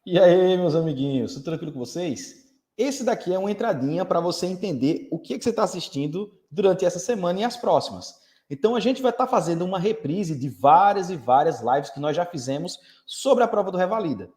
E aí, meus amiguinhos, tudo tranquilo com vocês? Esse daqui é uma entradinha para você entender o que você está assistindo durante essa semana e as próximas. Então, a gente vai estar fazendo uma reprise de várias e várias lives que nós já fizemos sobre a prova do Revalida.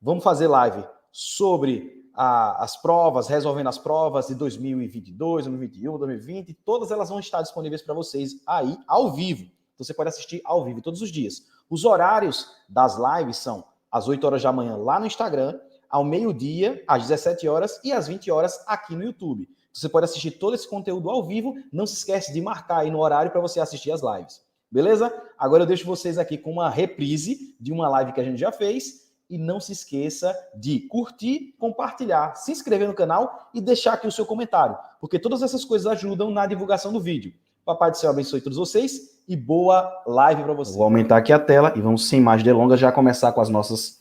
Vamos fazer live sobre as provas, resolvendo as provas de 2022, 2021, 2020. Todas elas vão estar disponíveis para vocês aí ao vivo. Então, você pode assistir ao vivo todos os dias. Os horários das lives são às 8 horas da manhã lá no Instagram, ao meio-dia, às 17 horas e às 20 horas aqui no YouTube. Você pode assistir todo esse conteúdo ao vivo. Não se esquece de marcar aí no horário para você assistir as lives. Beleza? Agora eu deixo vocês aqui com uma reprise de uma live que a gente já fez. E não se esqueça de curtir, compartilhar, se inscrever no canal e deixar aqui o seu comentário, porque todas essas coisas ajudam na divulgação do vídeo. Papai do céu abençoe todos vocês e boa live para vocês. Vou aumentar aqui a tela e vamos, sem mais delongas, já começar com as nossas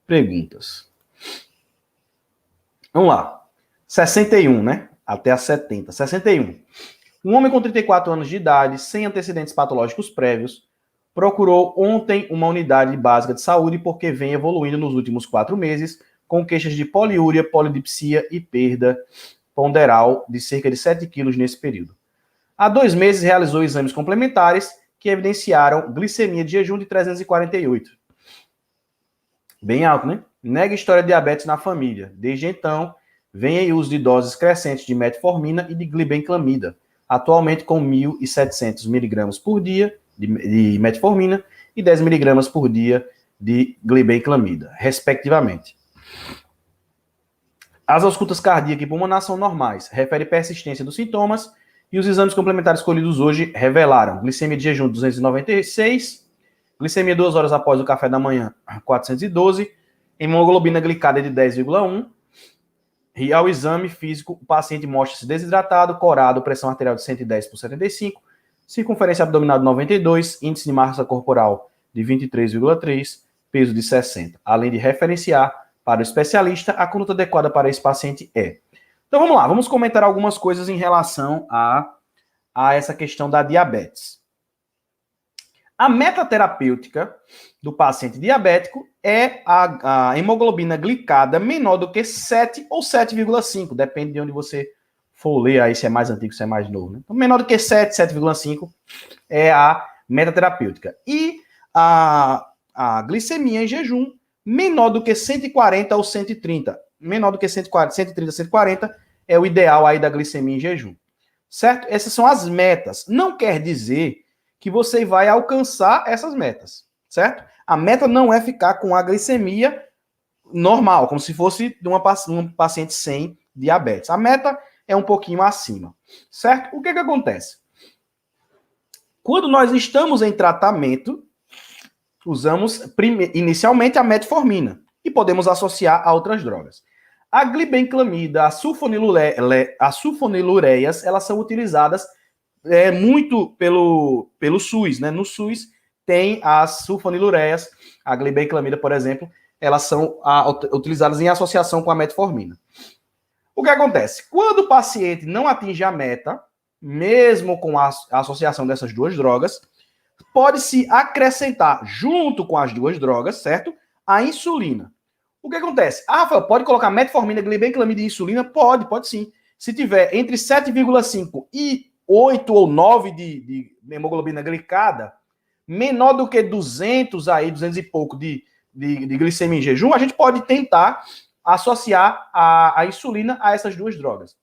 perguntas. Vamos lá. 61, né? Até a 70. 61. Um homem com 34 anos de idade, sem antecedentes patológicos prévios, procurou ontem uma unidade básica de saúde porque vem evoluindo nos últimos 4 meses com queixas de poliúria, polidipsia e perda ponderal de cerca de 7 quilos nesse período. Há 2 meses realizou exames complementares que evidenciaram glicemia de jejum de 348. Bem alto, né? Nega história de diabetes na família. Desde então, vem em uso de doses crescentes de metformina e de glibenclamida, atualmente com 1.700 miligramas por dia de metformina e 10 miligramas por dia de glibenclamida, respectivamente. As auscultas cardíaca e pulmonar são normais, refere persistência dos sintomas, e os exames complementares escolhidos hoje revelaram glicemia de jejum 296, glicemia 2 horas após o café da manhã 412, hemoglobina glicada de 10,1, e ao exame físico o paciente mostra-se desidratado, corado, pressão arterial de 110/75, circunferência abdominal de 92, índice de massa corporal de 23,3, peso de 60. Além de referenciar para o especialista, a conduta adequada para esse paciente é. Então vamos lá, vamos comentar algumas coisas em relação a essa questão da diabetes. A meta terapêutica do paciente diabético é a hemoglobina glicada menor do que 7 ou 7,5, depende de onde você for ler aí, se é mais antigo, se é mais novo. Né? Então, menor do que 7, 7,5 é a meta terapêutica. E a glicemia em jejum, menor do que 140 ou 130. Menor do que 140, 130, 140 é o ideal aí da glicemia em jejum. Certo? Essas são as metas. Não quer dizer que você vai alcançar essas metas. Certo? A meta não é ficar com a glicemia normal, como se fosse de um paciente sem diabetes. A meta é um pouquinho acima. Certo? O que acontece? Quando nós estamos em tratamento, usamos inicialmente a metformina e podemos associar a outras drogas. A glibenclamida, a sulfonilureias, elas são utilizadas muito pelo SUS, né? No SUS tem as sulfonilureias, a glibenclamida, por exemplo, elas são utilizadas em associação com a metformina. O que acontece? Quando o paciente não atinge a meta, mesmo com a associação dessas duas drogas, pode-se acrescentar, junto com as duas drogas, certo? A insulina. O que acontece? Rafael, pode colocar metformina, glibenclamida e insulina? Pode sim. Se tiver entre 7,5 e 8 ou 9 de hemoglobina glicada, menor do que 200 e pouco de glicemia em jejum, a gente pode tentar associar a insulina a essas duas drogas.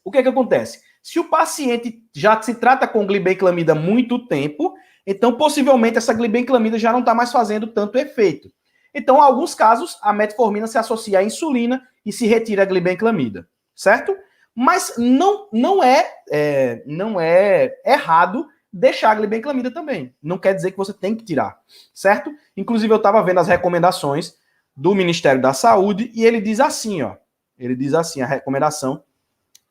O que acontece? Se o paciente já se trata com glibenclamida há muito tempo, então possivelmente essa glibenclamida já não está mais fazendo tanto efeito. Então, em alguns casos, a metformina se associa à insulina e se retira a glibenclamida, certo? Mas não é errado deixar a glibenclamida também. Não quer dizer que você tem que tirar, certo? Inclusive, eu estava vendo as recomendações do Ministério da Saúde e ele diz assim, ó. Ele diz assim, a recomendação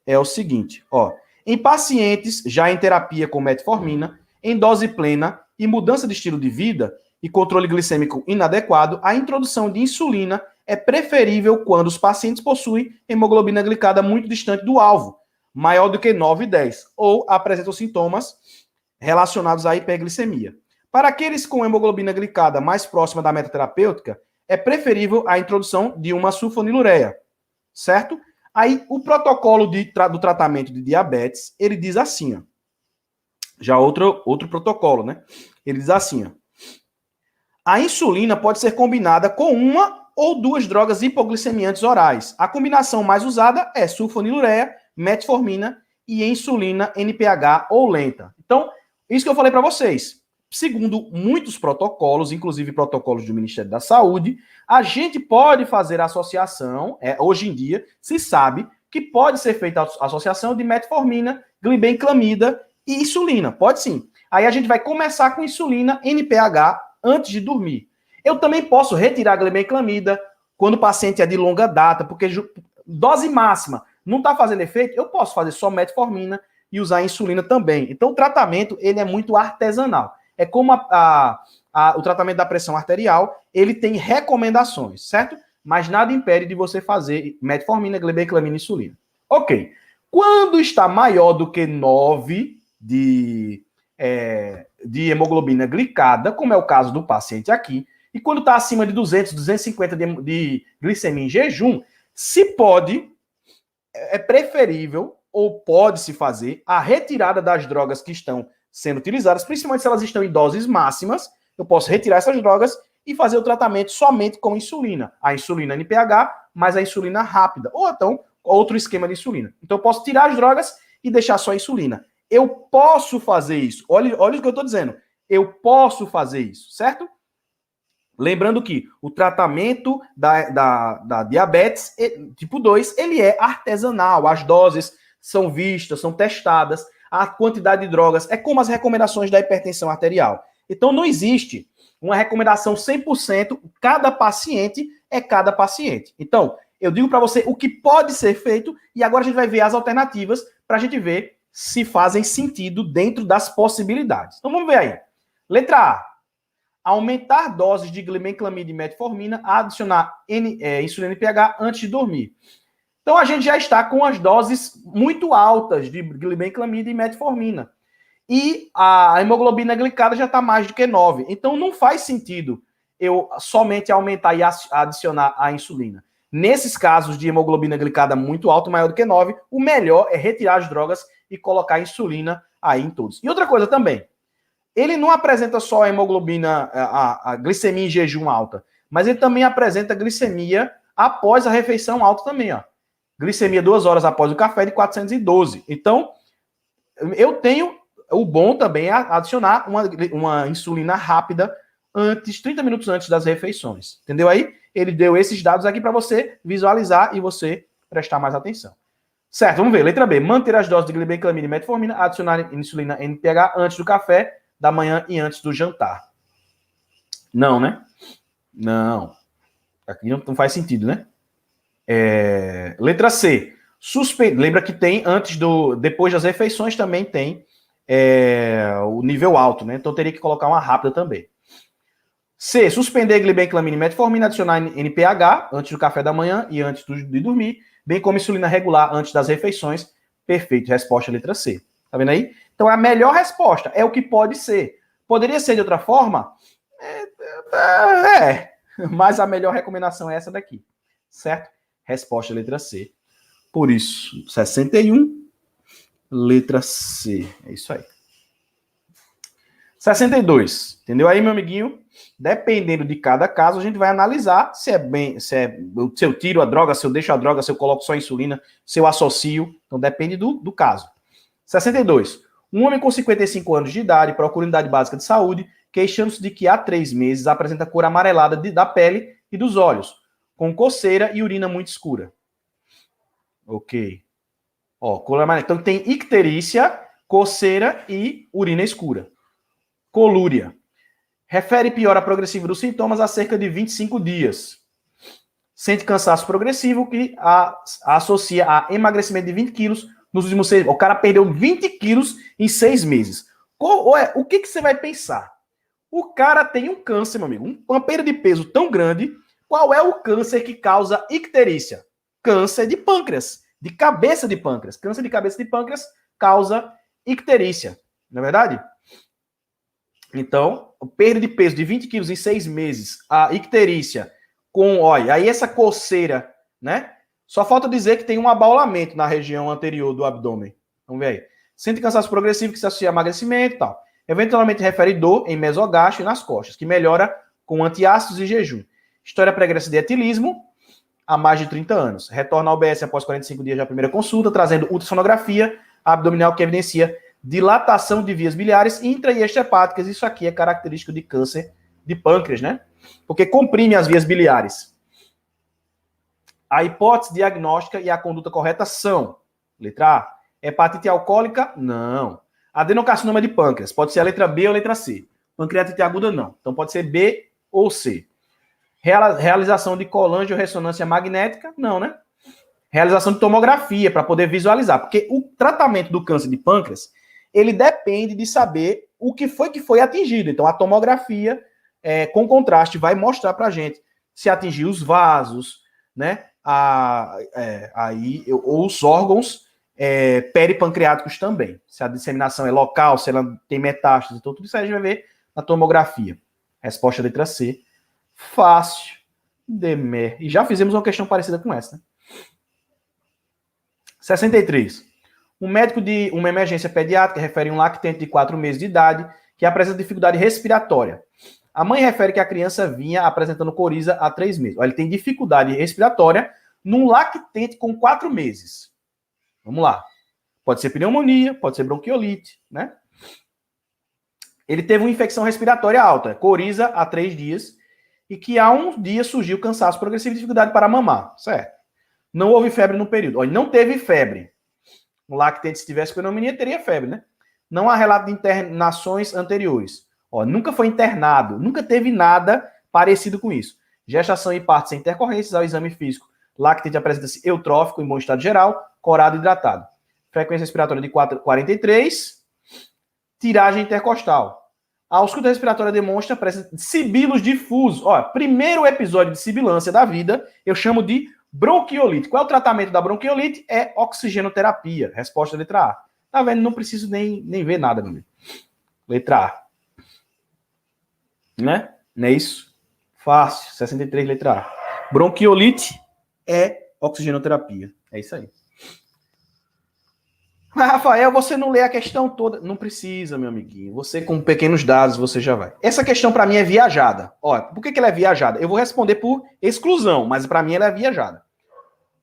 é o seguinte, ó. Em pacientes já em terapia com metformina, em dose plena e mudança de estilo de vida e controle glicêmico inadequado, a introdução de insulina é preferível quando os pacientes possuem hemoglobina glicada muito distante do alvo, maior do que 9 e 10, ou apresentam sintomas relacionados à hiperglicemia. Para aqueles com hemoglobina glicada mais próxima da meta terapêutica, é preferível a introdução de uma sulfonilureia, certo? Aí, o protocolo do tratamento de diabetes, ele diz assim, ó, já outro protocolo, né? Ele diz assim, ó, a insulina pode ser combinada com uma ou duas drogas hipoglicemiantes orais. A combinação mais usada é sulfonilureia, metformina e insulina NPH ou lenta. Então, isso que eu falei para vocês. Segundo muitos protocolos, inclusive protocolos do Ministério da Saúde, a gente pode fazer associação, hoje em dia, se sabe que pode ser feita a associação de metformina, glibenclamida e insulina. Pode sim. Aí a gente vai começar com insulina NPH antes de dormir. Eu também posso retirar a glibenclamida quando o paciente é de longa data, porque dose máxima não está fazendo efeito, eu posso fazer só metformina e usar a insulina também. Então o tratamento ele é muito artesanal. É como o tratamento da pressão arterial, ele tem recomendações, certo? Mas nada impede de você fazer metformina, glibenclamina e insulina. Ok. Quando está maior do que 9 de hemoglobina glicada, como é o caso do paciente aqui, e quando está acima de 200, 250 de glicemia em jejum, é preferível ou pode-se fazer a retirada das drogas que estão sendo utilizadas, principalmente se elas estão em doses máximas, eu posso retirar essas drogas e fazer o tratamento somente com insulina. A insulina NPH, mais a insulina rápida, ou então outro esquema de insulina. Então eu posso tirar as drogas e deixar só a insulina. Eu posso fazer isso. Olha o que eu estou dizendo. Eu posso fazer isso, certo? Lembrando que o tratamento da diabetes tipo 2, ele é artesanal. As doses são vistas, são testadas. A quantidade de drogas é como as recomendações da hipertensão arterial. Então, não existe uma recomendação 100%. Cada paciente é cada paciente. Então, eu digo para você o que pode ser feito e agora a gente vai ver as alternativas para a gente ver se fazem sentido dentro das possibilidades. Então, vamos ver aí. Letra A. Aumentar doses de glibenclamida e metformina, adicionar insulina NPH antes de dormir. Então, a gente já está com as doses muito altas de glibenclamida e metformina. E a hemoglobina glicada já está mais do que 9. Então, não faz sentido eu somente aumentar e adicionar a insulina. Nesses casos de hemoglobina glicada muito alta, maior do que 9, o melhor é retirar as drogas e colocar a insulina aí em todos. E outra coisa também, ele não apresenta só a hemoglobina, a glicemia em jejum alta, mas ele também apresenta glicemia após a refeição alta também, ó. Glicemia 2 horas após o café de 412. Então, eu tenho o bom também é adicionar uma insulina rápida 30 minutos antes das refeições. Entendeu aí? Ele deu esses dados aqui para você visualizar e você prestar mais atenção. Certo, vamos ver. Letra B. Manter as doses de glibenclamida e metformina, adicionar insulina NPH antes do café da manhã e antes do jantar. Não, né? Não. Aqui não faz sentido, né? Letra C. Lembra que tem depois das refeições também tem o nível alto, né? Então teria que colocar uma rápida também. C. Suspender glibenclamina e metformina, adicionar NPH antes do café da manhã e antes de dormir, bem como insulina regular antes das refeições. Perfeito. Resposta letra C. Tá vendo aí? Então a melhor resposta é o que pode ser. Poderia ser de outra forma? Mas a melhor recomendação é essa daqui. Certo? Resposta letra C. Por isso, 61, letra C. É isso aí. 62. Entendeu aí, meu amiguinho? Dependendo de cada caso, a gente vai analisar se eu tiro a droga, se eu deixo a droga, se eu coloco só insulina, se eu associo. Então depende do caso. 62. Um homem com 55 anos de idade procura unidade básica de saúde, queixando-se de que há 3 meses apresenta cor amarelada da pele e dos olhos, com coceira e urina muito escura. Ok. Cor amarela. Então tem icterícia, coceira e urina escura. Colúria. Refere piora progressiva dos sintomas há cerca de 25 dias. Sente cansaço progressivo que associa a emagrecimento de 20 quilos nos últimos 6 meses. O cara perdeu 20 quilos em 6 meses. O que você vai pensar? O cara tem um câncer, meu amigo. Uma perda de peso tão grande. Qual é o câncer que causa icterícia? Câncer de pâncreas. De cabeça de pâncreas. Câncer de cabeça de pâncreas causa icterícia. Não é verdade? Então, perda de peso de 20 quilos em 6 meses, a icterícia olha, aí essa coceira, né? Só falta dizer que tem um abaulamento na região anterior do abdômen. Vamos ver aí. Sente cansaço progressivo que se associa a emagrecimento e tal. Eventualmente refere dor em mesogástrio e nas costas, que melhora com antiácidos e jejum. História pregressa de etilismo há mais de 30 anos. Retorna ao OBS após 45 dias da primeira consulta, trazendo ultrassonografia abdominal que evidencia dilatação de vias biliares intra e extrahepáticas. Isso aqui é característico de câncer de pâncreas, né? Porque comprime as vias biliares. A hipótese diagnóstica e a conduta correta são: letra A, hepatite alcoólica? Não. Adenocarcinoma de pâncreas, pode ser a letra B ou a letra C. Pancreatite aguda, não. Então pode ser B ou C. Realização de colangiorressonância magnética? Não, né? Realização de tomografia para poder visualizar, porque o tratamento do câncer de pâncreas, ele depende de saber o que foi atingido. Então a tomografia com contraste vai mostrar para a gente se atingiu os vasos, né? Ou os órgãos peripancreáticos também. Se a disseminação é local, se ela tem metástase, então tudo isso a gente vai ver na tomografia. Resposta letra C. Fácil. Demer. E já fizemos uma questão parecida com essa, né? 63. Um médico de uma emergência pediátrica refere um lactente de 4 meses de idade que apresenta dificuldade respiratória. A mãe refere que a criança vinha apresentando coriza há 3 meses. Ele tem dificuldade respiratória num lactente com 4 meses. Vamos lá. Pode ser pneumonia, pode ser bronquiolite, né? Ele teve uma infecção respiratória alta, coriza há 3 dias, e que há um dia surgiu cansaço progressivo e dificuldade para mamar. Certo. Não houve febre no período. Olha, não teve febre. O lactente, se tivesse pneumonia, teria febre, né? Não há relato de internações anteriores. Ó, nunca foi internado, nunca teve nada parecido com isso. Gestação e parto sem intercorrências ao exame físico. Lactente apresenta-se eutrófico em bom estado geral, corado e hidratado. Frequência respiratória de 43. Tiragem intercostal. A ausculta respiratória demonstra a presença de sibilos difusos. Ó, primeiro episódio de sibilância da vida, eu chamo de bronquiolite. Qual é o tratamento da bronquiolite? É oxigenoterapia. Resposta letra A. Tá vendo? Não preciso nem ver nada, meu amigo. Letra A. Né? Não é isso? Fácil. 63, letra A. Bronquiolite é oxigenoterapia. É isso aí. Mas, Rafael, você não lê a questão toda. Não precisa, meu amiguinho. Você, com pequenos dados, você já vai. Essa questão, para mim, é viajada. Olha, por que ela é viajada? Eu vou responder por exclusão, mas para mim ela é viajada.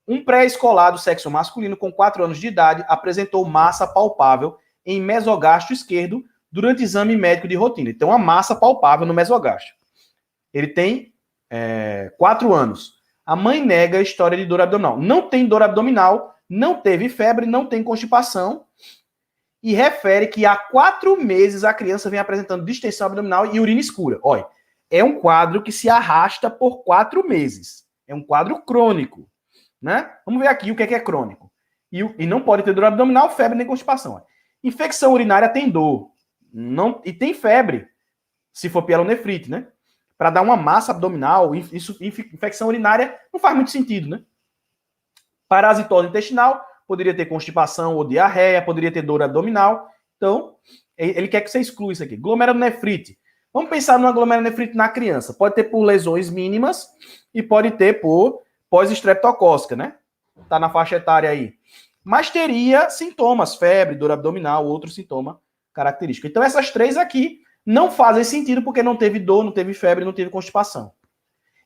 Um pré-escolar do sexo masculino com 4 anos de idade apresentou massa palpável em mesogástrio esquerdo durante exame médico de rotina. Então, a massa palpável no mesogástrio. Ele tem 4 anos. A mãe nega a história de dor abdominal. Não tem dor abdominal, não teve febre, não tem constipação e refere que há 4 meses a criança vem apresentando distensão abdominal e urina escura. Olha, é um quadro que se arrasta por 4 meses. É um quadro crônico, né? Vamos ver aqui o que é crônico. E não pode ter dor abdominal, febre nem constipação. Olha. Infecção urinária tem dor. E tem febre, se for pielonefrite, né? Para dar uma massa abdominal, infecção urinária não faz muito sentido, né? Parasitose intestinal, poderia ter constipação ou diarreia, poderia ter dor abdominal. Então, ele quer que você exclua isso aqui. Glomerulonefrite. Vamos pensar numa glomerulonefrite na criança. Pode ter por lesões mínimas e pode ter por pós-estreptocócica, né? Tá na faixa etária aí. Mas teria sintomas, febre, dor abdominal, outro sintoma característico. Então, essas 3 aqui não fazem sentido porque não teve dor, não teve febre, não teve constipação.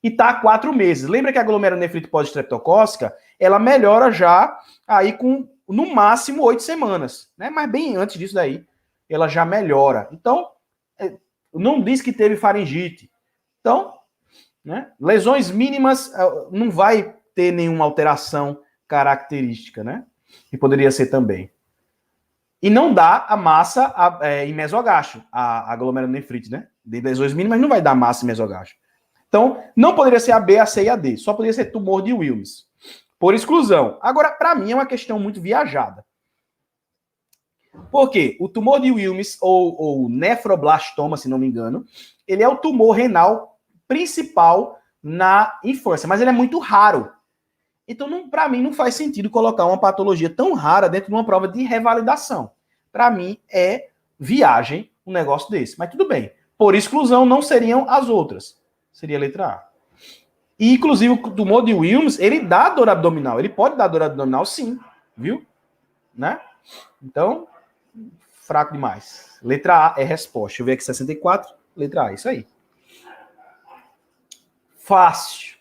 E tá há 4 meses. Lembra que a glomerulonefrite pós-estreptocócica, ela melhora já aí com, no máximo, 8 semanas. Né? Mas bem antes disso daí, ela já melhora. Então, não diz que teve faringite. Então, né? Lesões mínimas não vai ter nenhuma alteração característica, né? E poderia ser também. E não dá a massa em mesogástrio, a glomerulonefrite, né? De lesões mínimas não vai dar massa em mesogástrio. Então, não poderia ser a B, a C e a D. Só poderia ser tumor de Wilms. Por exclusão. Agora, para mim, é uma questão muito viajada. Por quê? O tumor de Wilms, ou nefroblastoma, se não me engano, ele é o tumor renal principal na infância, mas ele é muito raro. Então, para mim, não faz sentido colocar uma patologia tão rara dentro de uma prova de revalidação. Para mim, é viagem um negócio desse. Mas tudo bem. Por exclusão, não seriam as outras. Seria a letra A. E, inclusive, o tumor de Wilms, ele dá dor abdominal. Ele pode dar dor abdominal, sim. Viu? Né? Então, fraco demais. Letra A é resposta. Deixa eu ver aqui, 64. Letra A, isso aí. Fácil.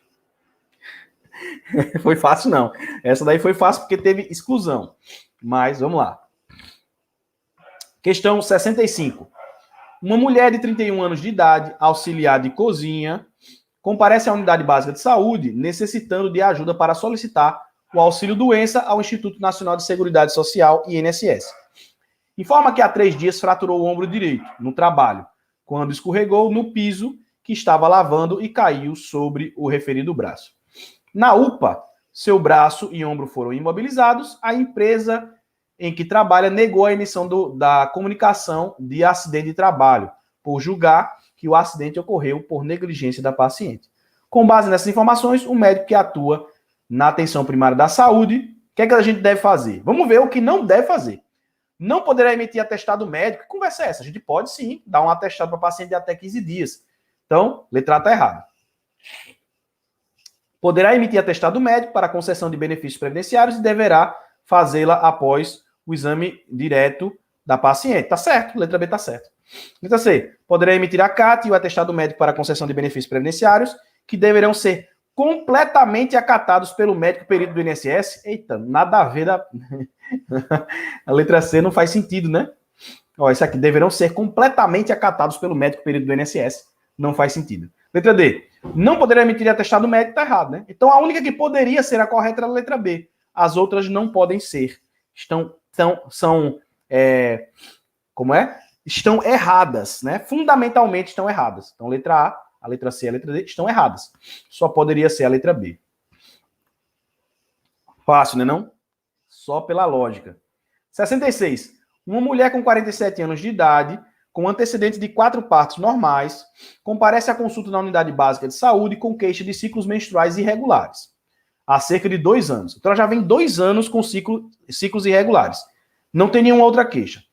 Foi fácil, não. Essa daí foi fácil porque teve exclusão. Mas, vamos lá. Questão 65. Uma mulher de 31 anos de idade, auxiliar de cozinha, comparece à unidade básica de saúde, necessitando de ajuda para solicitar o auxílio-doença ao Instituto Nacional de Seguridade Social, INSS. Informa que há 3 dias fraturou o ombro direito, no trabalho, quando escorregou no piso que estava lavando e caiu sobre o referido braço. Na UPA, seu braço e ombro foram imobilizados, a empresa em que trabalha negou a emissão da comunicação de acidente de trabalho, por julgar que o acidente ocorreu por negligência da paciente. Com base nessas informações, o médico que atua na atenção primária da saúde, o que é que a gente deve fazer? Vamos ver o que não deve fazer. Não poderá emitir atestado médico. Que conversa é essa? A gente pode sim dar um atestado para paciente de até 15 dias. Então, letra A está errada. Poderá emitir atestado médico para concessão de benefícios previdenciários e deverá fazê-la após o exame direto da paciente. Tá certo, letra B tá certo. Letra C. Poderá emitir a CAT e o atestado médico para concessão de benefícios previdenciários, que deverão ser completamente acatados pelo médico perito do INSS. Eita, nada a ver da... A letra C não faz sentido, né? Ó, isso aqui, deverão ser completamente acatados pelo médico perito do INSS. Não faz sentido. Letra D. Não poderá emitir atestado médico, tá errado, né? Então a única que poderia ser a correta era a letra B. As outras não podem ser. Estão erradas, né? Fundamentalmente estão erradas. Então, letra A letra C e a letra D estão erradas. Só poderia ser a letra B. Fácil, né, não? Só pela lógica. 66. Uma mulher com 47 anos de idade, com antecedentes de 4 partos normais, comparece à consulta na unidade básica de saúde com queixa de ciclos menstruais irregulares. Há cerca de 2 anos. Então, ela já vem 2 anos com ciclos irregulares. Não tem nenhuma outra queixa.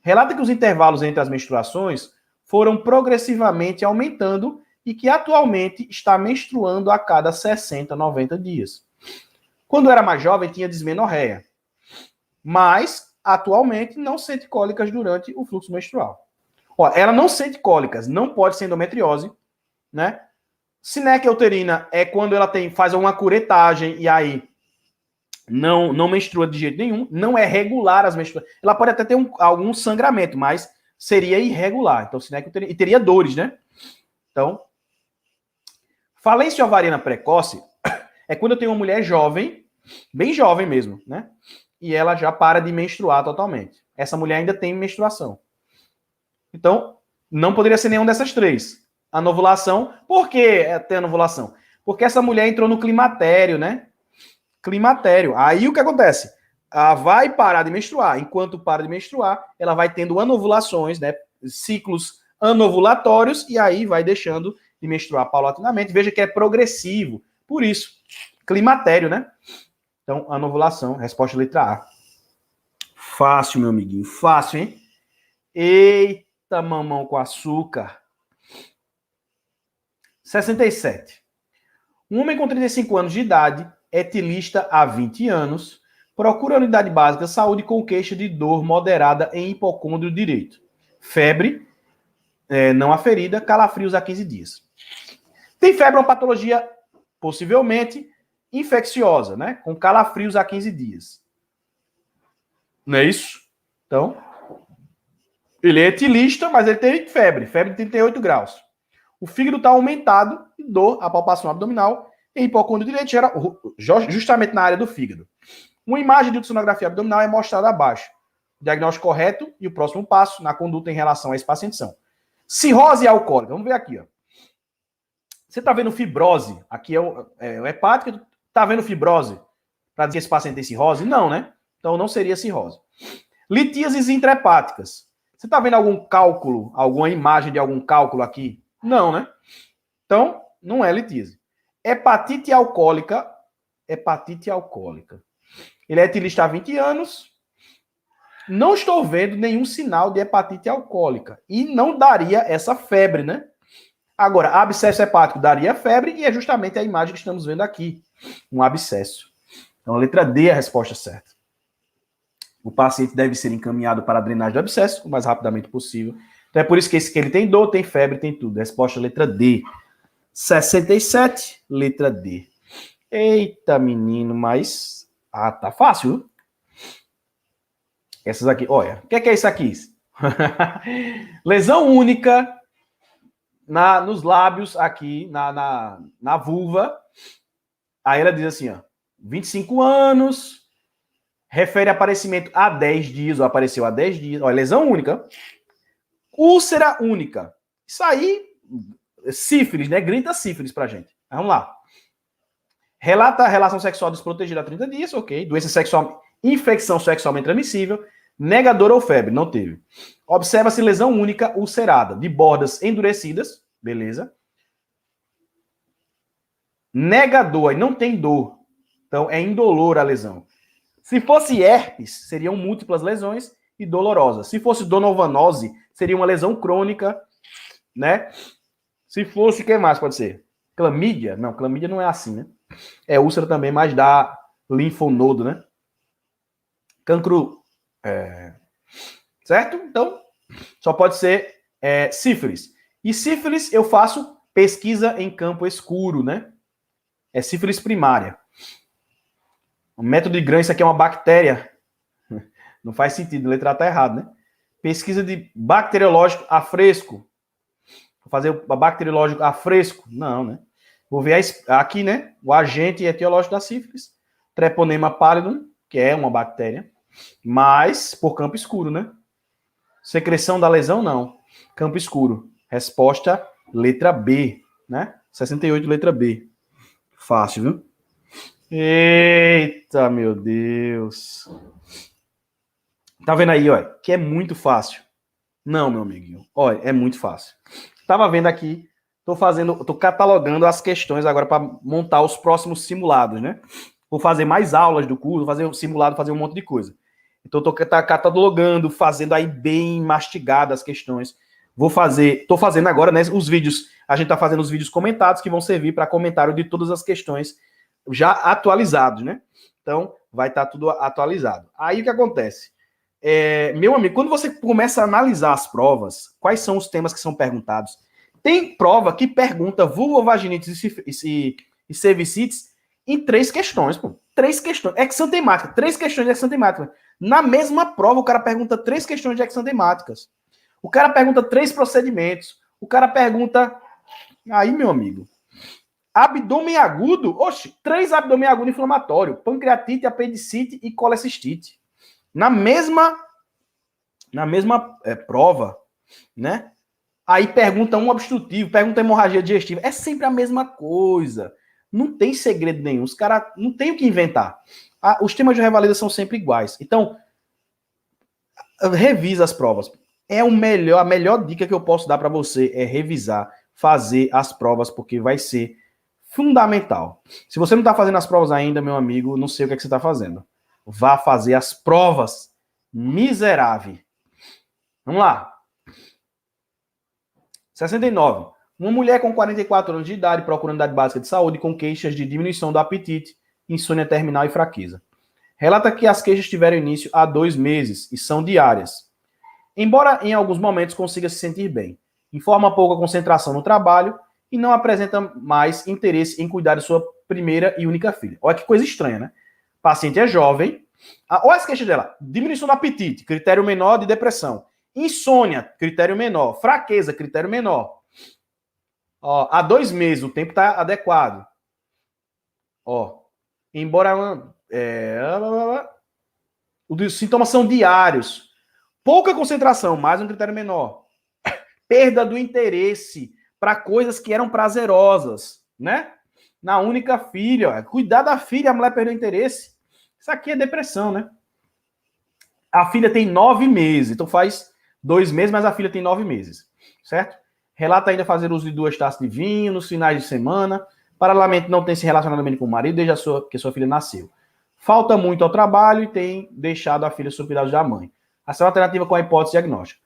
Relata que os intervalos entre as menstruações foram progressivamente aumentando e que atualmente está menstruando a cada 60, 90 dias. Quando era mais jovem, tinha dismenorreia. Mas, atualmente, não sente cólicas durante o fluxo menstrual. Ó, ela não sente cólicas, não pode ser endometriose, né? Sinéquia uterina é quando ela faz uma curetagem e aí não menstrua de jeito nenhum, não é regular as menstruações. Ela pode até ter algum sangramento, mas seria irregular. Então, sinéquia uterina, e teria dores, né? Então, falência ovariana precoce é quando eu tenho uma mulher jovem, bem jovem mesmo, né? E ela já para de menstruar totalmente. Essa mulher ainda tem menstruação. Então, não poderia ser nenhum dessas 3. Anovulação. Por que tem anovulação? Porque essa mulher entrou no climatério, né? Climatério. Aí o que acontece? Ela vai parar de menstruar. Enquanto para de menstruar, ela vai tendo anovulações, né? Ciclos anovulatórios, e aí vai deixando de menstruar paulatinamente. Veja que é progressivo. Por isso, climatério, né? Então, anovulação, resposta letra A. Fácil, meu amiguinho. Fácil, hein? Eita, mamão com açúcar. 67. Um homem com 35 anos de idade, etilista há 20 anos, procura a unidade básica de saúde com queixa de dor moderada em hipocôndrio direito. Febre, não aferida, calafrios há 15 dias. Tem febre, uma patologia possivelmente infecciosa, né? Com calafrios há 15 dias. Não é isso? Então, ele é etilista, mas ele tem febre de 38 graus. O fígado está aumentado e dor, a palpação abdominal e hipocôndrio direito gera justamente na área do fígado. Uma imagem de ultrassonografia abdominal é mostrada abaixo. O diagnóstico correto e o próximo passo na conduta em relação a esse paciente são cirrose alcoólica. Vamos ver aqui, ó. Você está vendo fibrose? Aqui é o hepático. Está vendo fibrose? Para dizer que esse paciente tem cirrose? Não, né? Então não seria cirrose. Litíases intrahepáticas. Você está vendo algum cálculo, alguma imagem de algum cálculo aqui? Não, né? Então, não é litíase. Hepatite alcoólica. Ele é etilista há 20 anos. Não estou vendo nenhum sinal de hepatite alcoólica. E não daria essa febre, né? Agora, abscesso hepático daria febre e é justamente a imagem que estamos vendo aqui. Um abscesso. Então, a letra D é a resposta certa. O paciente deve ser encaminhado para a drenagem do abscesso o mais rapidamente possível. Então, é por isso que esse que ele tem dor, tem febre, tem tudo. Resposta letra D. 67, letra D. Eita, menino, mas... Ah, tá fácil, viu? Essas aqui, olha. O que é isso aqui? Lesão única nos lábios aqui, na vulva. Aí ela diz assim, ó. 25 anos, refere aparecimento há 10 dias, ou apareceu há 10 dias. Olha, lesão única. Úlcera única. Isso aí, sífilis, né? Grita sífilis pra gente. Vamos lá. Relata a relação sexual desprotegida há 30 dias, ok. Doença sexual, infecção sexualmente transmissível, negador ou febre, não teve. Observa-se lesão única ulcerada, de bordas endurecidas, beleza. Negador, não tem dor. Então, é indolor a lesão. Se fosse herpes, seriam múltiplas lesões e dolorosas. Se fosse donovanose, seria uma lesão crônica, né? Se fosse, o que mais pode ser? Clamídia? Não, clamídia não é assim, né? É úlcera também, mas dá linfonodo, né? Cancro, certo? Então, só pode ser sífilis. E sífilis eu faço pesquisa em campo escuro, né? É sífilis primária. O método de Gram, isso aqui é uma bactéria. Não faz sentido, a letra A tá errado, né? Pesquisa de bacteriológico a fresco. Vou fazer o bacteriológico a fresco? Não, né? Vou ver aqui, né? O agente etiológico da sífilis. Treponema pallidum, que é uma bactéria. Mas por campo escuro, né? Secreção da lesão, não. Campo escuro. Resposta, letra B, né? 68, letra B. Fácil, viu? Eita, meu Deus. Tá vendo aí, olha, que é muito fácil. Não, meu amiguinho. Olha, é muito fácil. Tava vendo aqui, tô catalogando as questões agora para montar os próximos simulados, né? Vou fazer mais aulas do curso, fazer um simulado, fazer um monte de coisa. Então tô catalogando, fazendo aí bem mastigado as questões. Tô fazendo agora, né, os vídeos, a gente tá fazendo os vídeos comentados que vão servir para comentário de todas as questões já atualizados, né? Então, vai estar tudo atualizado. Aí o que acontece? Meu amigo, quando você começa a analisar as provas, quais são os temas que são perguntados? Tem prova que pergunta vulvovaginites e cervicites em 3 questões, pô. 3 questões. Hexantemática. 3 questões de hexantemática. Na mesma prova, o cara pergunta 3 questões de hexantemáticas. O cara pergunta 3 procedimentos. O cara pergunta... Aí, meu amigo. Abdômen agudo. Oxe, 3 abdômen agudo inflamatório. Pancreatite, apendicite e colecistite. Na mesma prova, né? Aí pergunta um obstrutivo, pergunta hemorragia digestiva. É sempre a mesma coisa. Não tem segredo nenhum. Os caras não tem o que inventar. Os temas de revalida são sempre iguais. Então, revisa as provas. A melhor dica que eu posso dar para você é revisar, fazer as provas, porque vai ser fundamental. Se você não está fazendo as provas ainda, meu amigo, não sei o que você está fazendo. Vá fazer as provas. Miserável. Vamos lá. 69. Uma mulher com 44 anos de idade procurando unidade básica de saúde com queixas de diminuição do apetite, insônia terminal e fraqueza. Relata que as queixas tiveram início há 2 meses e são diárias. Embora em alguns momentos consiga se sentir bem, informa pouca concentração no trabalho e não apresenta mais interesse em cuidar de sua primeira e única filha. Olha que coisa estranha, né? O paciente é jovem. Olha as queixas dela. Diminuição do apetite, critério menor de depressão. Insônia, critério menor. Fraqueza, critério menor. Ó, há 2 meses, o tempo está adequado. Ó, embora os sintomas são diários. Pouca concentração, mais um critério menor. Perda do interesse para coisas que eram prazerosas, né? Na única filha, ó. Cuidar da filha, a mulher perdeu interesse. Isso aqui é depressão, né? A filha tem 9 meses, então faz 2 meses, mas a filha tem 9 meses, certo? Relata ainda fazer uso de 2 taças de vinho nos finais de semana. Paralelamente não tem se relacionado bem com o marido desde que sua filha nasceu. Falta muito ao trabalho e tem deixado a filha sob cuidado da mãe. Ação alternativa com a hipótese diagnóstica.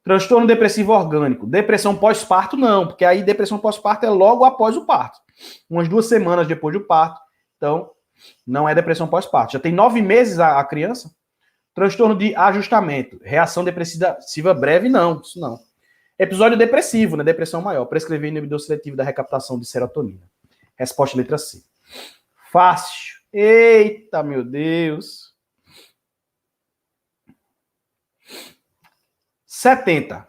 Transtorno depressivo orgânico. Depressão pós-parto, não, porque aí depressão pós-parto é logo após o parto. Umas 2 semanas depois do parto. Então, não é depressão pós-parto. Já tem 9 meses a criança. Transtorno de ajustamento. Reação depressiva breve, não. Isso não. Episódio depressivo, né? Depressão maior. Prescrever inibidor seletivo da recaptação de serotonina. Resposta letra C. Fácil. Eita, meu Deus. 70.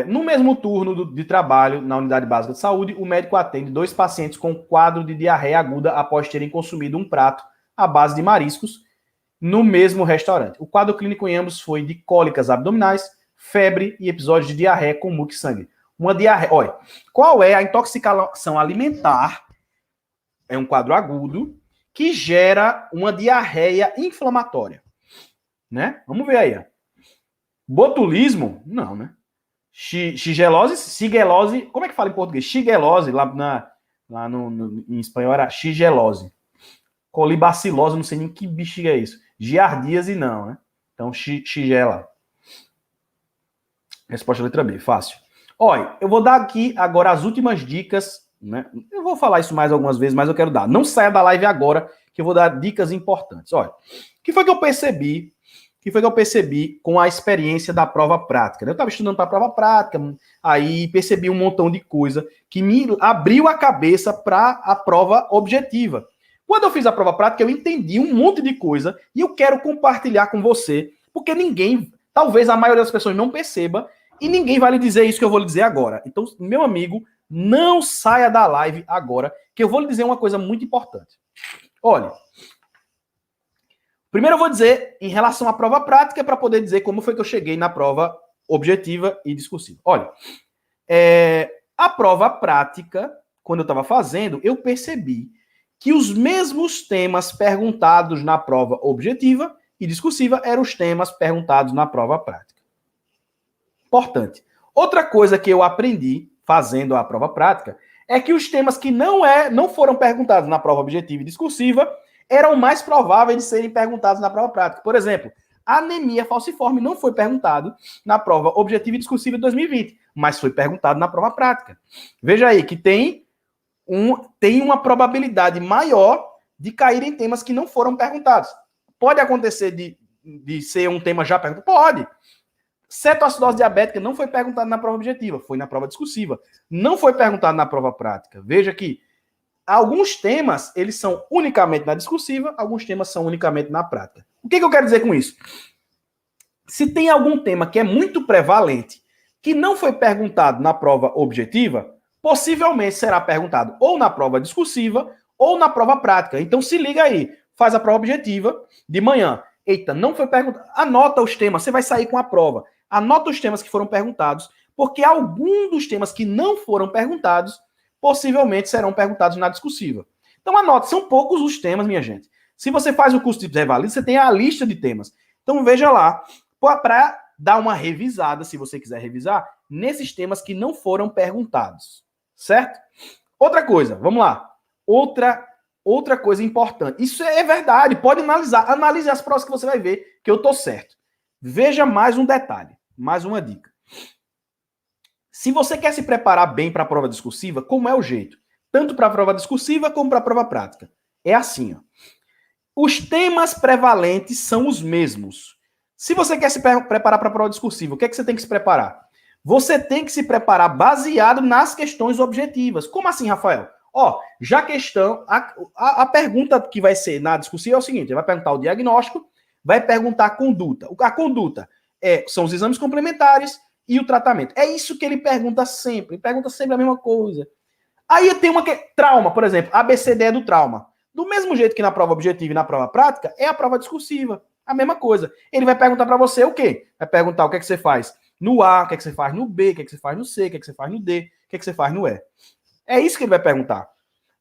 No mesmo turno de trabalho na unidade básica de saúde, o médico atende 2 pacientes com quadro de diarreia aguda após terem consumido um prato à base de mariscos no mesmo restaurante. O quadro clínico em ambos foi de cólicas abdominais, febre e episódios de diarreia com muco e sangue. Uma diarreia. Olha, qual é a intoxicação alimentar? É um quadro agudo que gera uma diarreia inflamatória, né? Vamos ver aí. Botulismo? Não, né? Shigellose, como é que fala em português? Shigellose, em espanhol era shigellose. Colibacilose, não sei nem que bexiga é isso. Giardíase, não, né? Então, shigella. Resposta letra B, fácil. Olha, eu vou dar aqui agora as últimas dicas, né? Eu vou falar isso mais algumas vezes, mas eu quero dar. Não saia da live agora, que eu vou dar dicas importantes. Olha, o que foi que eu percebi? Com a experiência da prova prática? Eu estava estudando para a prova prática, aí percebi um montão de coisa que me abriu a cabeça para a prova objetiva. Quando eu fiz a prova prática, eu entendi um monte de coisa e eu quero compartilhar com você, porque talvez a maioria das pessoas não perceba e ninguém vai lhe dizer isso que eu vou lhe dizer agora. Então, meu amigo, não saia da live agora, que eu vou lhe dizer uma coisa muito importante. Olha, primeiro eu vou dizer em relação à prova prática para poder dizer como foi que eu cheguei na prova objetiva e discursiva. Olha, a prova prática, quando eu estava fazendo, eu percebi que os mesmos temas perguntados na prova objetiva e discursiva eram os temas perguntados na prova prática. Importante. Outra coisa que eu aprendi fazendo a prova prática é que os temas que não foram perguntados na prova objetiva e discursiva eram mais prováveis de serem perguntados na prova prática. Por exemplo, anemia falciforme não foi perguntado na prova objetiva e discursiva de 2020, mas foi perguntado na prova prática. Veja aí que tem uma probabilidade maior de cair em temas que não foram perguntados. Pode acontecer de ser um tema já perguntado? Pode. Cetoacidose diabética não foi perguntado na prova objetiva, foi na prova discursiva. Não foi perguntado na prova prática. Veja que alguns temas, eles são unicamente na discursiva, alguns temas são unicamente na prática. O que eu quero dizer com isso? Se tem algum tema que é muito prevalente, que não foi perguntado na prova objetiva, possivelmente será perguntado ou na prova discursiva ou na prova prática. Então se liga aí, faz a prova objetiva de manhã. Eita, não foi perguntado. Anota os temas, você vai sair com a prova. Anota os temas que foram perguntados, porque algum dos temas que não foram perguntados possivelmente serão perguntados na discursiva. Então anota, são poucos os temas, minha gente. Se você faz o curso de Zé Valido, você tem a lista de temas. Então veja lá, para dar uma revisada, se você quiser revisar, nesses temas que não foram perguntados. Certo? Outra coisa, vamos lá. Outra coisa importante. Isso é verdade, pode analisar. Analise as provas que você vai ver que eu tô certo. Veja mais um detalhe, mais uma dica. Se você quer se preparar bem para a prova discursiva, como é o jeito? Tanto para a prova discursiva como para a prova prática. É assim, ó. Os temas prevalentes são os mesmos. Se você quer se preparar para a prova discursiva, o que é que você tem que se preparar? Você tem que se preparar baseado nas questões objetivas. Como assim, Rafael? Ó, já questão... A pergunta que vai ser na discursiva é o seguinte, ele vai perguntar o diagnóstico, vai perguntar a conduta. A conduta são os exames complementares e o tratamento. É isso que ele pergunta sempre. Ele pergunta sempre a mesma coisa. Aí tem trauma, por exemplo, ABCD do trauma. Do mesmo jeito que na prova objetiva e na prova prática, é a prova discursiva. A mesma coisa. Ele vai perguntar para você o quê? Vai perguntar o que é que você faz no A, o que é que você faz no B, o que é que você faz no C, o que é que você faz no D, o que é que você faz no E. É isso que ele vai perguntar.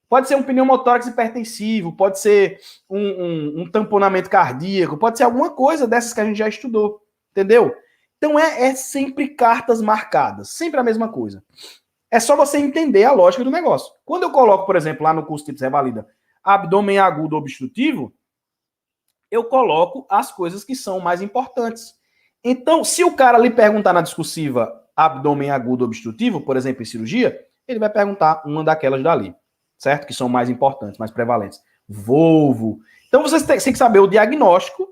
Pode ser um pneumotórax hipertensivo, pode ser um tamponamento cardíaco, pode ser alguma coisa dessas que a gente já estudou. Entendeu? Então é sempre cartas marcadas. Sempre a mesma coisa. É só você entender a lógica do negócio. Quando eu coloco, por exemplo, lá no curso Tipos Revalida, abdômen agudo obstrutivo, eu coloco as coisas que são mais importantes. Então, se o cara lhe perguntar na discursiva abdômen agudo obstrutivo, por exemplo, em cirurgia, ele vai perguntar uma daquelas dali, certo? Que são mais importantes, mais prevalentes. Volvo. Então, vocês têm que saber o diagnóstico,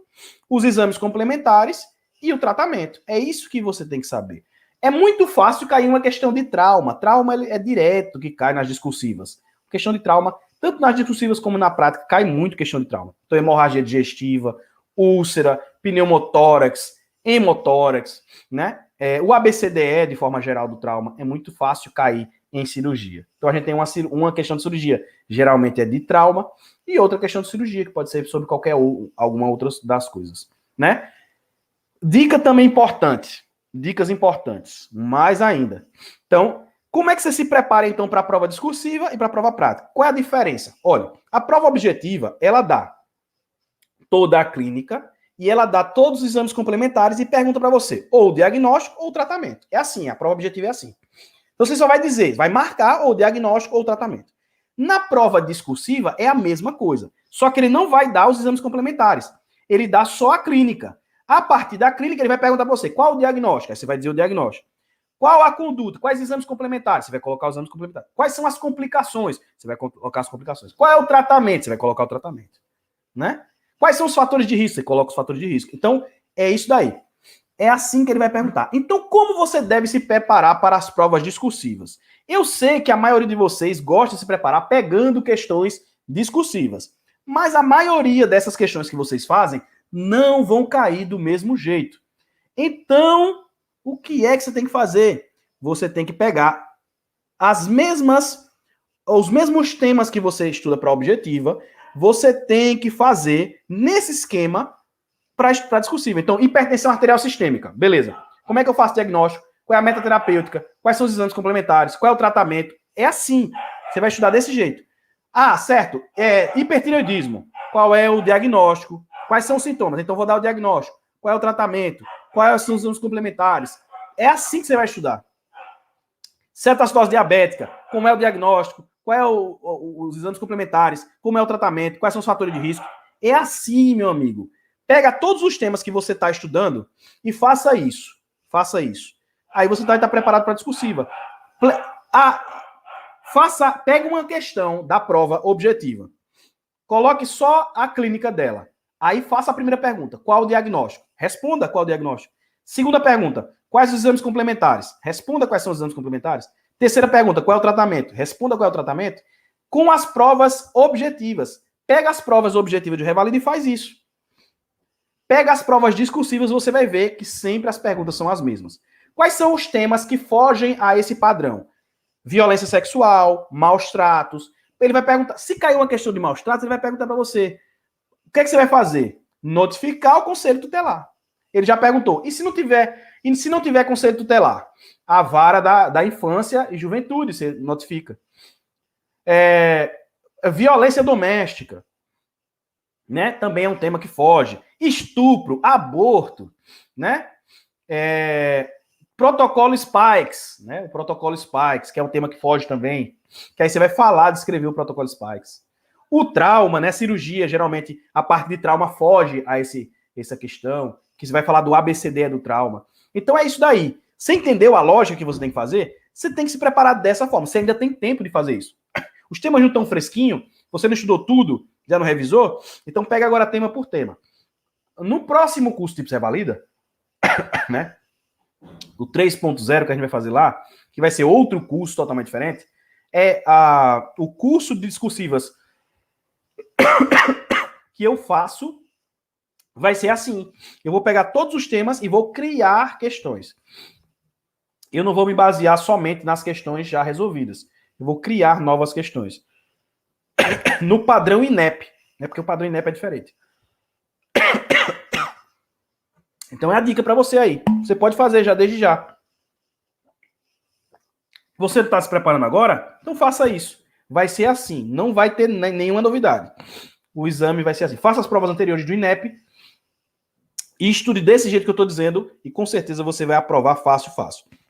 os exames complementares e o tratamento. É isso que você tem que saber. É muito fácil cair uma questão de trauma. Trauma é direto que cai nas discursivas. Questão de trauma, tanto nas discursivas como na prática, cai muito questão de trauma. Então, hemorragia digestiva, úlcera, pneumotórax, hemotórax, né? O ABCDE, de forma geral, do trauma, é muito fácil cair em cirurgia. Então, a gente tem uma questão de cirurgia, geralmente é de trauma, e outra questão de cirurgia, que pode ser sobre alguma outra das coisas, né? Dica também importante, dicas importantes, mais ainda. Então, como é que você se prepara, então, para a prova discursiva e para a prova prática? Qual é a diferença? Olha, a prova objetiva, ela dá toda a clínica e ela dá todos os exames complementares e pergunta para você ou o diagnóstico ou o tratamento. É assim, a prova objetiva é assim. Então, você só vai dizer, vai marcar ou o diagnóstico ou o tratamento. Na prova discursiva, é a mesma coisa. Só que ele não vai dar os exames complementares. Ele dá só a clínica. A partir da clínica, ele vai perguntar para você qual o diagnóstico. Aí você vai dizer o diagnóstico. Qual a conduta? Quais exames complementares? Você vai colocar os exames complementares. Quais são as complicações? Você vai colocar as complicações. Qual é o tratamento? Você vai colocar o tratamento. Né? Quais são os fatores de risco? Você coloca os fatores de risco. Então, é isso daí. É assim que ele vai perguntar. Então, como você deve se preparar para as provas discursivas? Eu sei que a maioria de vocês gosta de se preparar pegando questões discursivas. Mas a maioria dessas questões que vocês fazem não vão cair do mesmo jeito. Então, o que é que você tem que fazer? Você tem que pegar os mesmos temas que você estuda para a objetiva, você tem que fazer nesse esquema para discursiva. Então, hipertensão arterial sistêmica. Beleza. Como é que eu faço diagnóstico? Qual é a meta terapêutica? Quais são os exames complementares? Qual é o tratamento? É assim. Você vai estudar desse jeito. Ah, certo. Hipertireoidismo. Qual é o diagnóstico? Quais são os sintomas? Então, vou dar o diagnóstico. Qual é o tratamento? Quais são os exames complementares? É assim que você vai estudar. Cetacitose diabética. Como é o diagnóstico? Qual é os exames complementares? Como é o tratamento? Quais são os fatores de risco? É assim, meu amigo. Pega todos os temas que você está estudando e faça isso. Faça isso. Aí você vai estar preparado para a discursiva. Pega uma questão da prova objetiva. Coloque só a clínica dela. Aí faça a primeira pergunta. Qual o diagnóstico? Responda qual o diagnóstico. Segunda pergunta. Quais os exames complementares? Responda quais são os exames complementares. Terceira pergunta. Qual é o tratamento? Responda qual é o tratamento. Com as provas objetivas. Pega as provas objetivas de Revalida e faz isso. Pega as provas discursivas, você vai ver que sempre as perguntas são as mesmas. Quais são os temas que fogem a esse padrão? Violência sexual, maus tratos. Ele vai perguntar, se caiu uma questão de maus tratos, ele vai perguntar para você, o que é que você vai fazer? Notificar o conselho tutelar. Ele já perguntou, e se não tiver conselho tutelar? A vara da infância e juventude, você notifica. Violência doméstica. Né? Também é um tema que foge. Estupro, aborto, né? Protocolo Spikes, né? O protocolo Spikes, que é um tema que foge também. Que aí você vai falar, descrever o protocolo Spikes. O trauma, né? Cirurgia, geralmente a parte de trauma foge a essa questão, que você vai falar do ABCD do trauma. Então é isso daí. Você entendeu a lógica que você tem que fazer? Você tem que se preparar dessa forma. Você ainda tem tempo de fazer isso. Os temas não estão fresquinhos, você não estudou tudo, já não revisou? Então pega agora tema por tema. No próximo curso de Revalida, né? O 3.0 que a gente vai fazer lá, que vai ser outro curso totalmente diferente, o curso de discursivas que eu faço vai ser assim. Eu vou pegar todos os temas e vou criar questões. Eu não vou me basear somente nas questões já resolvidas. Eu vou criar novas questões. No padrão INEP, né? Porque o padrão INEP é diferente. Então é a dica para você aí. Você pode fazer já desde já. Você está se preparando agora? Então faça isso. Vai ser assim. Não vai ter nenhuma novidade. O exame vai ser assim. Faça as provas anteriores do INEP e estude desse jeito que eu estou dizendo e com certeza você vai aprovar fácil.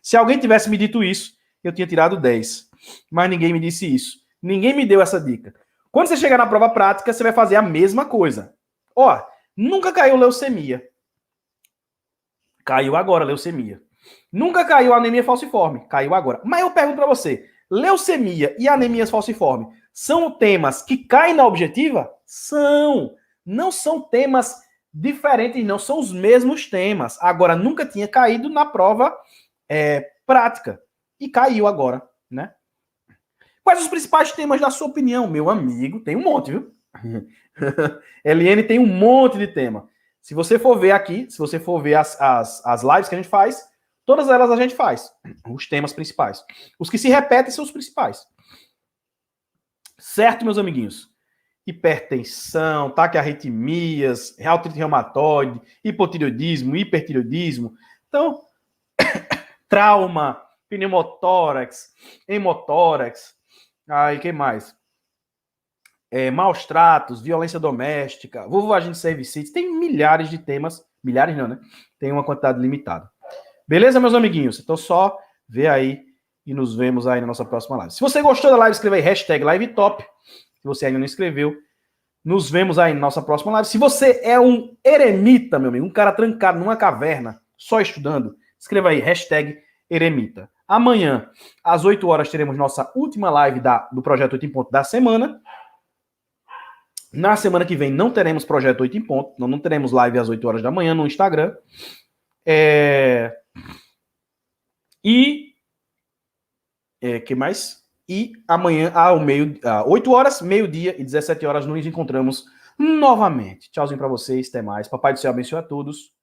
Se alguém tivesse me dito isso, eu tinha tirado 10. Mas ninguém me disse isso. Ninguém me deu essa dica. Quando você chegar na prova prática, você vai fazer a mesma coisa. Nunca caiu leucemia. Caiu agora, leucemia. Nunca caiu anemia falciforme, caiu agora. Mas eu pergunto para você, leucemia e anemias falciforme são temas que caem na objetiva? São. Não são temas diferentes, não. São os mesmos temas. Agora, nunca tinha caído na prova prática. E caiu agora, né? Quais os principais temas, na sua opinião? Meu amigo, tem um monte, viu? LN tem um monte de tema. Se você for ver aqui, se você for ver as lives que a gente faz, todas elas a gente faz. Os temas principais. Os que se repetem são os principais. Certo, meus amiguinhos? Hipertensão, taquiarritmias, artrite reumatoide, hipotireoidismo, hipertireoidismo. Então, trauma, pneumotórax, hemotórax. Aí, que mais? Maus tratos, violência doméstica, vulvovagina cervicite. Tem milhares de temas. Milhares não, né? Tem uma quantidade limitada. Beleza, meus amiguinhos? Então, só vê aí e nos vemos aí na nossa próxima live. Se você gostou da live, escreva aí hashtag LiveTop. Se você ainda não escreveu, nos vemos aí na nossa próxima live. Se você é um eremita, meu amigo, um cara trancado numa caverna, só estudando, escreva aí hashtag eremita. Amanhã, às 8 horas, teremos nossa última live do Projeto 8 em Ponto da semana. Na semana que vem não teremos Projeto 8 em Ponto, não teremos live às 8 horas da manhã no Instagram. Que mais? E amanhã, 8 horas, meio-dia e 17 horas, nos encontramos novamente. Tchauzinho pra vocês, até mais. Papai do Céu abençoe a todos.